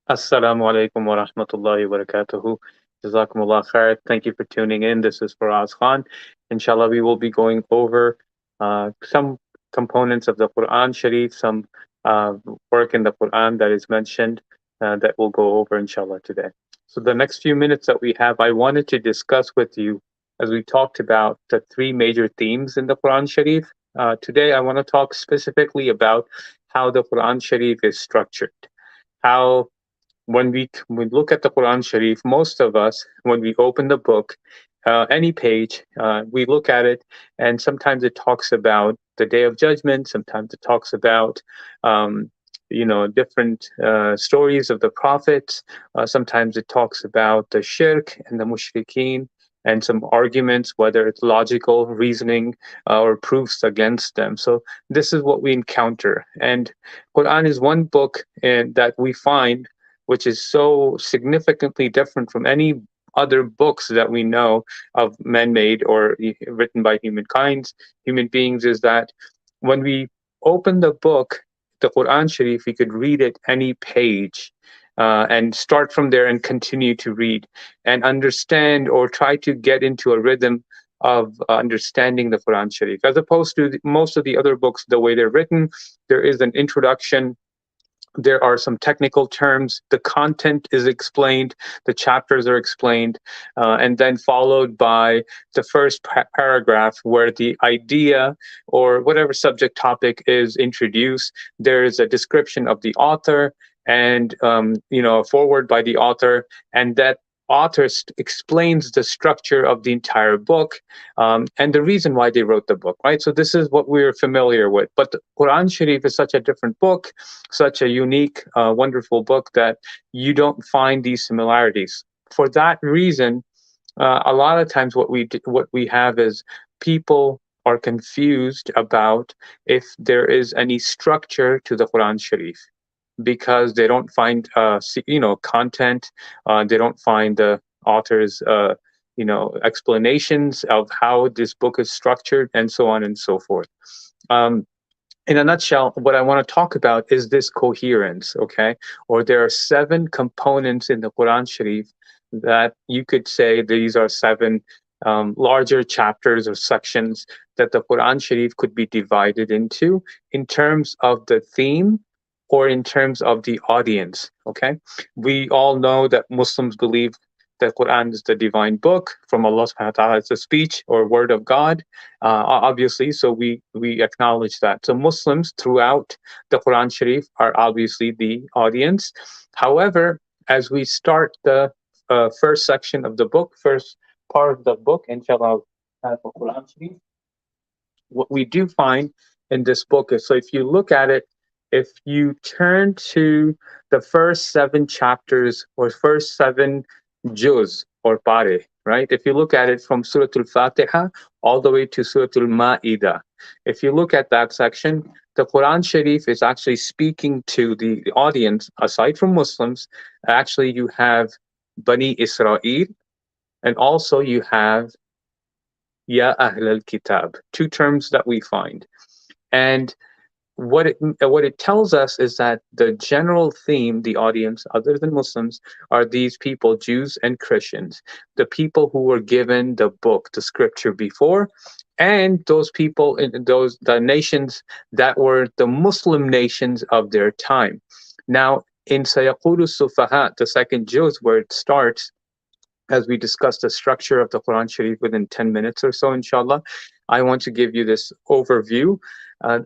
Assalamu alaikum wa rahmatullahi wa barakatuhu. Jazakumullah khair. Thank you for tuning in. This is Faraz Khan. Inshallah, we will be going over some components of the Quran Sharif, some uh, work in the Quran that is mentioned that we'll go over, inshallah, today. So, the next few minutes that we have, I wanted to discuss with you, as we talked about the three major themes in the Quran Sharif. Today, I want to talk specifically about how the Quran Sharif is structured. How when we look at the Quran Sharif, most of us, when we open the book, any page, we look at it, and sometimes it talks about the Day of Judgment. Sometimes it talks about, um, different stories of the prophets. Sometimes it talks about the shirk and the mushrikeen and some arguments, whether it's logical reasoning or proofs against them. So this is what we encounter, and Quran is one book that we find which is so significantly different from any other books that we know of man-made or written by human beings, is that when we open the book, the Quran Sharif, we could read it any page. And start from there and continue to read and understand or try to get into a rhythm of understanding the Quran Sharif, as opposed to most of the other books, the way they're written. There is an introduction, there are some technical terms, the content is explained, the chapters are explained, and then followed by the first paragraph where the idea or whatever subject topic is introduced. There is a description of the author and a foreword by the author, and that author explains the structure of the entire book, and the reason why they wrote the book, right? So this is what we're familiar with. But the Quran Sharif is such a different book, such a unique, wonderful book, that you don't find these similarities. For that reason, a lot of times what we have is people are confused about if there is any structure to the Quran Sharif, because they don't find content, they don't find the author's explanations of how this book is structured, and so on and so forth. Um, in a nutshell, what I want to talk about is this coherence, okay? Or there are seven components in the Quran Sharif that you could say these are seven larger chapters or sections that the Quran Sharif could be divided into in terms of the theme or in terms of the audience, okay? We all know that Muslims believe the Quran is the divine book from Allah subhanahu wa ta'ala. It's a speech or word of God, obviously. So we acknowledge that. So Muslims throughout the Quran Sharif are obviously the audience. However, as we start the first section of the book, first part of the book, inshallah, the Quran Sharif, what we do find in this book is, so if you look at it, if you turn to the first seven chapters or first seven juz or pare, right? If you look at it from Surah Al-Fatiha all the way to Surah Al-Ma'idah, if you look at that section, the Quran Sharif is actually speaking to the audience. Aside from Muslims, actually you have Bani Israel, and also you have Ya Ahl al-Kitab, two terms that we find. And what it tells us is that the general theme, the audience, other than Muslims, are these people, Jews and Christians, the people who were given the book, the scripture before, and those people in the nations that were the Muslim nations of their time. Now, in Sayaqulu Sufahat, the second juz, where it starts, as we discuss the structure of the Quran Sharif within 10 minutes or so, inshallah, I want to give you this overview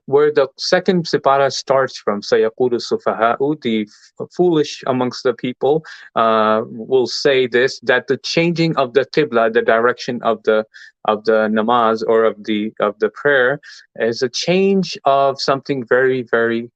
where the second sipara starts from. Sayaqulu Sufaha'u, the foolish amongst the people, will say this, that the changing of the qibla, the direction of the namaz or of the prayer, is a change of something very, very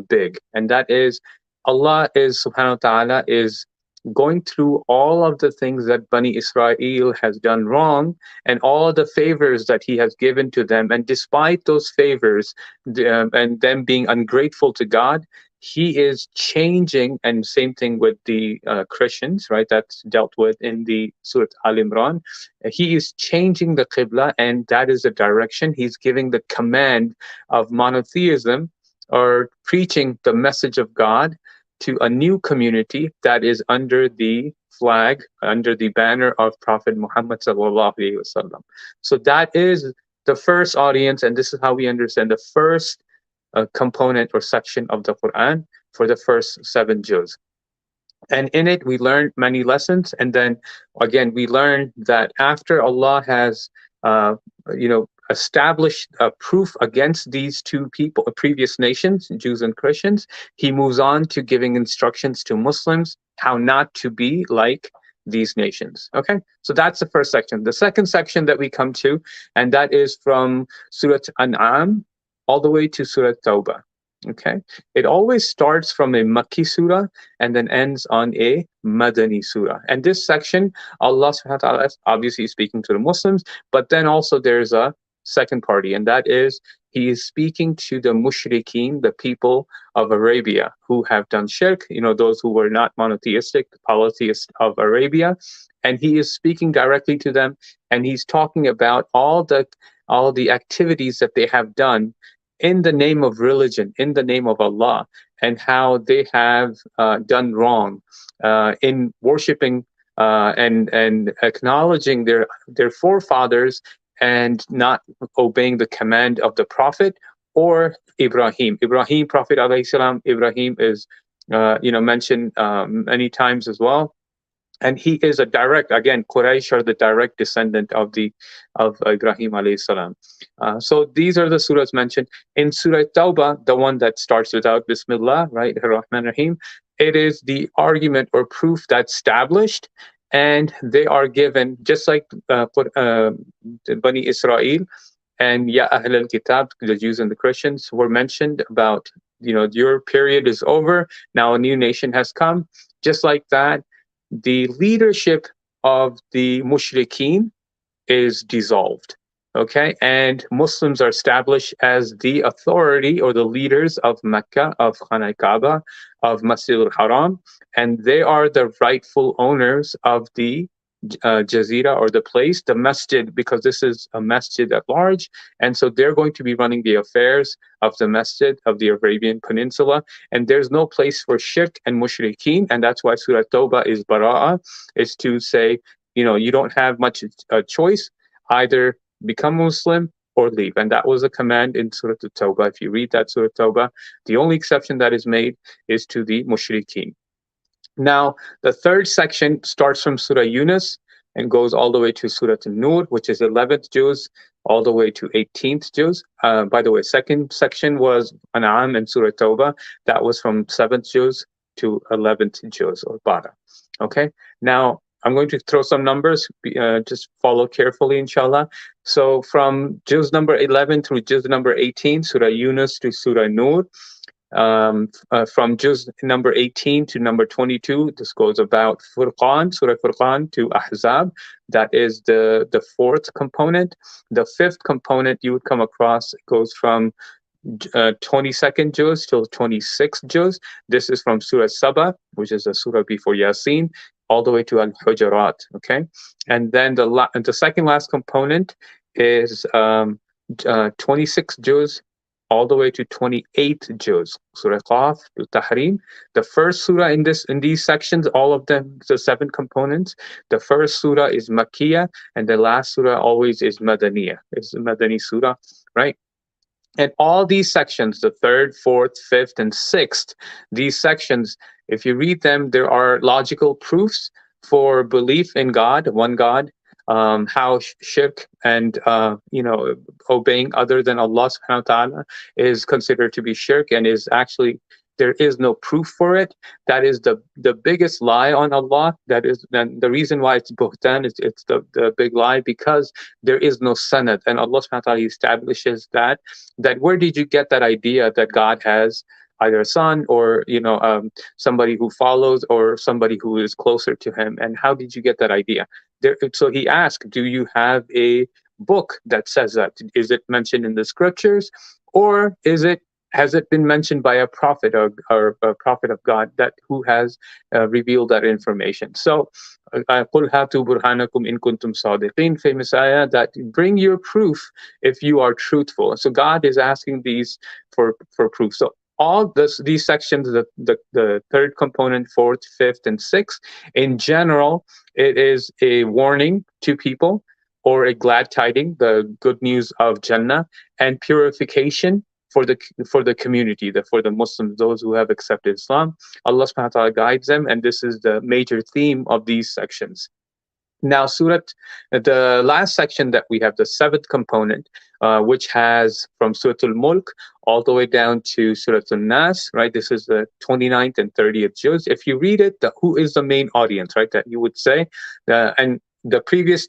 big. And that is, Allah is subhanahu wa ta'ala is going through all of the things that Bani Israel has done wrong and all the favors that he has given to them. And despite those favors and them being ungrateful to God, he is changing, and same thing with the Christians, right? That's dealt with in the Surah Al Imran. He is changing the Qibla, and that is the direction. He's giving the command of monotheism or preaching the message of God to a new community that is under the flag, under the banner of Prophet Muhammad sallallahu alaihi wasallam. So that is the first audience, and this is how we understand the first component or section of the Quran for the first 7 juz. And in it, we learn many lessons. And then again, we learn that after Allah has, established a proof against these two people, previous nations, Jews and Christians, he moves on to giving instructions to Muslims how not to be like these nations. Okay, so that's the first section. The second section that we come to, and that is from Surah An'am all the way to Surah Tawbah. Okay, it always starts from a Makki surah and then ends on a Madani surah. And this section, Allah subhanahu wa ta'ala is obviously speaking to the Muslims, but then also there's a second party, and that is he is speaking to the mushrikeen, the people of Arabia who have done shirk, those who were not monotheistic, the polytheists of Arabia. And he is speaking directly to them, and he's talking about all the activities that they have done in the name of religion, in the name of Allah, and how they have done wrong in worshiping and acknowledging their forefathers and not obeying the command of the Prophet or Ibrahim. Ibrahim, Prophet alayhi salam, Ibrahim is mentioned many times as well. And he is a direct, again, Quraysh are the direct descendant of Ibrahim alayhi salam. So these are the surahs mentioned. In Surah Tawbah, the one that starts without Bismillah, right, Ar-Rahman Rahim, it is the argument or proof that's established, and they are given, just like Bani Israel and Ya Ahl al-Kitab, the Jews and the Christians, were mentioned about, your period is over, now a new nation has come. Just like that, the leadership of the mushrikeen is dissolved, okay? And Muslims are established as the authority or the leaders of Mecca, of Khana Kaaba, of Masjid al-Haram, and they are the rightful owners of the Jazira, or the place, the masjid, because this is a masjid at large, and so they're going to be running the affairs of the masjid of the Arabian Peninsula, and there's no place for shirk and mushrikeen, and that's why Surah Tawbah is bara'ah, is to say, you don't have much choice, either become Muslim or leave, and that was a command in Surah Tawbah. If you read that Surah Tawbah, the only exception that is made is to the mushrikeen. Now, the third section starts from Surah Yunus and goes all the way to Surah An-Nur, which is 11th juz, all the way to 18th juz. By the way, second section was An'am and Surah Tawbah. That was from 7th juz to 11th juz, or Bara. Okay? Now, I'm going to throw some numbers. Just follow carefully, inshallah. So from juz number 11 through juz number 18, Surah Yunus to Surah Nur. From juz number 18 to number 22, this goes about Furqan, Surah Furqan to Ahzab. That is the fourth component. The fifth component you would come across goes from 22nd juz till 26th juz. This is from Surah Saba, which is a surah before Yasin, all the way to Al-Hujurat. Okay, and then the second last component is 26 juz all the way to 28th juz, Surah Qaf to Tahrim. The first surah in these sections, all of them, the 7 components, the first surah is Makkiyah, and the last surah always is Madaniyah. It's a Madani surah, right? And all these sections, the 3rd, 4th, 5th, and 6th, these sections, if you read them, there are logical proofs for belief in God, one God, how shirk and obeying other than Allah subhanahu wa ta'ala is considered to be shirk, and is actually, there is no proof for it. That is the biggest lie on Allah. That is, then the reason why it's buhtan, it's the big lie, because there is no sanad, and Allah subhanahu wa ta'ala establishes that where did you get that idea that God has either a son or somebody who follows, or somebody who is closer to him, and how did you get that idea? So he asked, do you have a book that says that? Is it mentioned in the scriptures, or has it been mentioned by a prophet or a prophet of God who has revealed that information? So, قُلْ هَاتُوا بُرْهَانَكُمْ إِن كُنْتُمْ صَادِقِينَ, famous ayah, that bring your proof if you are truthful. So God is asking these for proof. So all these sections, the third component, fourth, fifth, and sixth, in general, it is a warning to people or a glad tiding, the good news of Jannah, and purification for the community, for the Muslims, those who have accepted Islam. Allah subhanahu wa ta'ala guides them, and this is the major theme of these sections. Now, the last section that we have, the seventh component, which has from Surah Al-Mulk all the way down to Surah Al-Nas, right? This is the 29th and 30th juz. If you read it, who is the main audience, right? That you would say, and the previous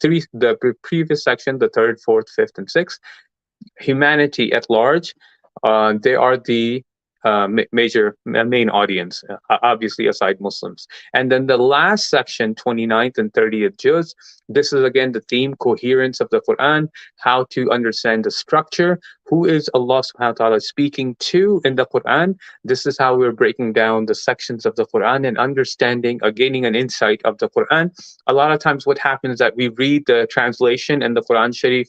section, the third, fourth, fifth, and sixth, humanity at large, they are the main audience, obviously aside Muslims. And then the last section, 29th and 30th juz, this is again the theme, coherence of the Quran, how to understand the structure, who is Allah subhanahu wa ta'ala speaking to in the Quran. This is how we're breaking down the sections of the Quran and understanding, gaining an insight of the Quran. A lot of times what happens is that we read the translation and the Quran Sharif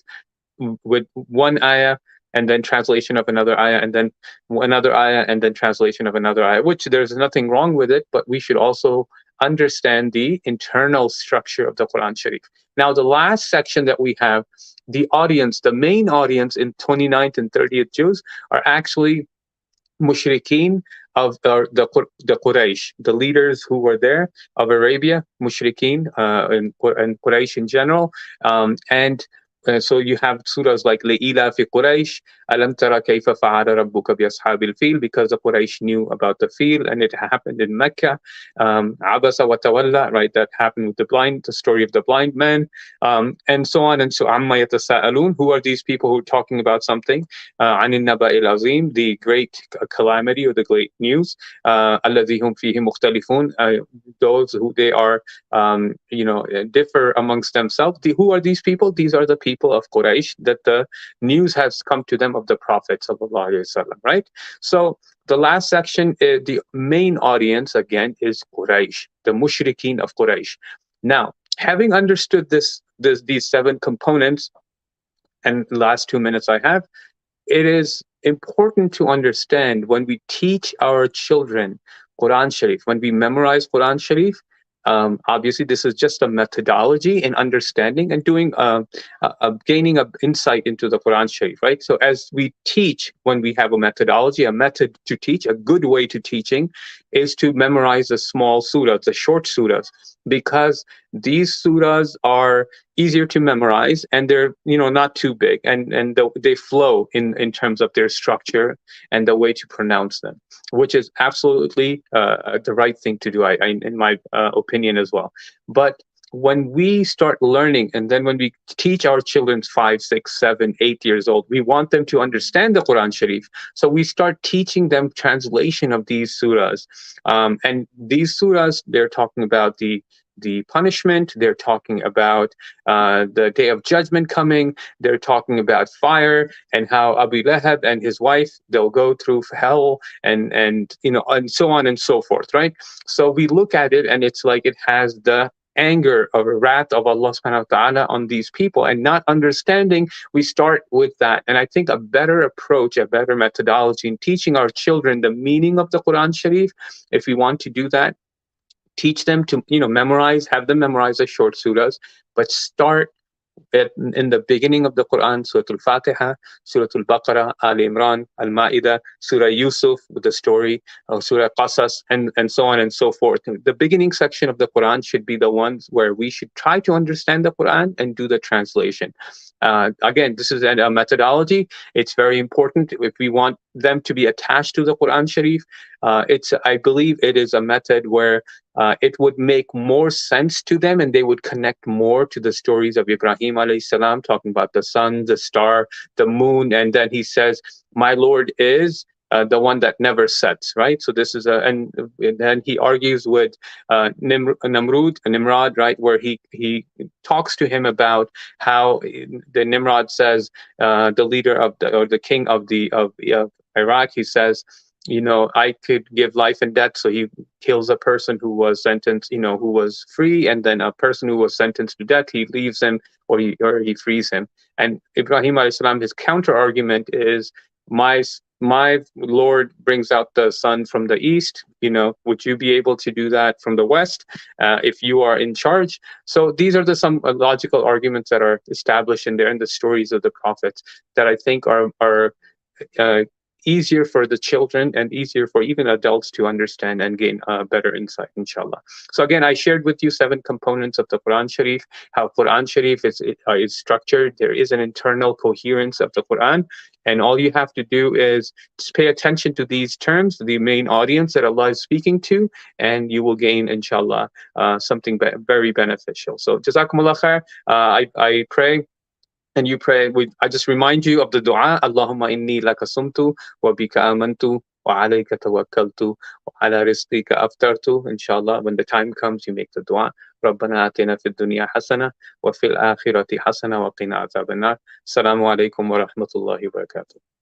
with one ayah and then translation of another ayah and then another ayah and then translation of another ayah, which there's nothing wrong with it, but we should also understand the internal structure of the Quran Sharif. Now, the last section that we have, the audience, the main audience in 29th and 30th juz are actually mushrikeen of the Quraysh, the leaders who were there of Arabia, mushrikeen and Quraysh in general, and so you have surahs like Leila fi Quraysh, Alam tara kayfa fa'ala rabbuka bi ashabil fil, because the Quraysh knew about the fil and it happened in Mecca. Abasa wa tawalla, right? That happened with the story of the blind man, and so on. And so amma yatasa'alun, who are these people who are talking about something? Anin naba'il azim, the great calamity or the great news. Alladhi hum fihi mukhtalifun, those who they are, differ amongst themselves. Who are these people? These are the people of Quraysh that the news has come to them of the Prophet sallallahu alaihi wasallam, right? So the last section, the main audience again is Quraysh, the mushrikeen of Quraysh. Now, having understood these seven components, and the last 2 minutes I have, it is important to understand when we teach our children Quran Sharif, when we memorize Quran Sharif, obviously, this is just a methodology in understanding and doing, gaining an insight into the Quran Sharif, right? So as we teach, when we have a methodology, a method to teach, a good way to teaching is to memorize the small surahs, the short surahs, because these surahs are easier to memorize and they're not too big, and they flow in terms of their structure and the way to pronounce them, which is absolutely the right thing to do, in my opinion as well. But when we start learning, and then when we teach our children 5, 6, 7, 8 years old, we want them to understand the Quran Sharif. So we start teaching them translation of these surahs. And these surahs, they're talking about the punishment, they're talking about the day of judgment coming, they're talking about fire and how Abu Lahab and his wife, they'll go through hell and so on and so forth, right? So we look at it and it's like it has the anger or wrath of Allah subhanahu wa ta'ala on these people, and not understanding, we start with that. And I think a better approach, a better methodology in teaching our children the meaning of the Quran Sharif, if we want to do that, teach them to memorize, have them memorize the short surahs, but start in the beginning of the Quran, Surah Al-Fatiha, Surah Al-Baqarah, Al Imran, Al-Ma'idah, Surah Yusuf with the story, Surah Qasas, and so on and so forth. The beginning section of the Quran should be the ones where we should try to understand the Quran and do the translation. Again, this is a methodology. It's very important if we want them to be attached to the Quran Sharif. I believe it is a method where it would make more sense to them, and they would connect more to the stories of Ibrahim alayhi salam, talking about the sun, the star, the moon, and then he says, "My Lord is the one that never sets." Right. So this is and then he argues with Nimrod, right, where he talks to him about how the Nimrod says, the leader of the king of Iraq, he says, I could give life and death. So he kills a person who was sentenced, who was free, and then a person who was sentenced to death, he leaves him or he frees him. And Ibrahim alayhi salam, his counter argument is, my my Lord brings out the sun from the east, would you be able to do that from the west if you are in charge? So these are the some logical arguments that are established in there in the stories of the prophets that I think are uh, easier for the children and easier for even adults to understand and gain better insight, inshallah. So again, I shared with you 7 components of the Quran Sharif, how Quran Sharif is structured. There is an internal coherence of the Quran, and all you have to do is just pay attention to these terms, the main audience that Allah is speaking to, and you will gain, inshallah, something very beneficial. So Jazakumullah khair. I pray and you pray. I just remind you of the dua. Allahumma inni laka sumtu wa bika amantu wa alayka tawakkaltu wa ala rizqika aftartu. Inshallah, when the time comes, you make the dua. ربنا آتنا في الدنيا حسنة وفي الآخرة حسنة وقنا عذاب النار. السلام عليكم ورحمة الله وبركاته.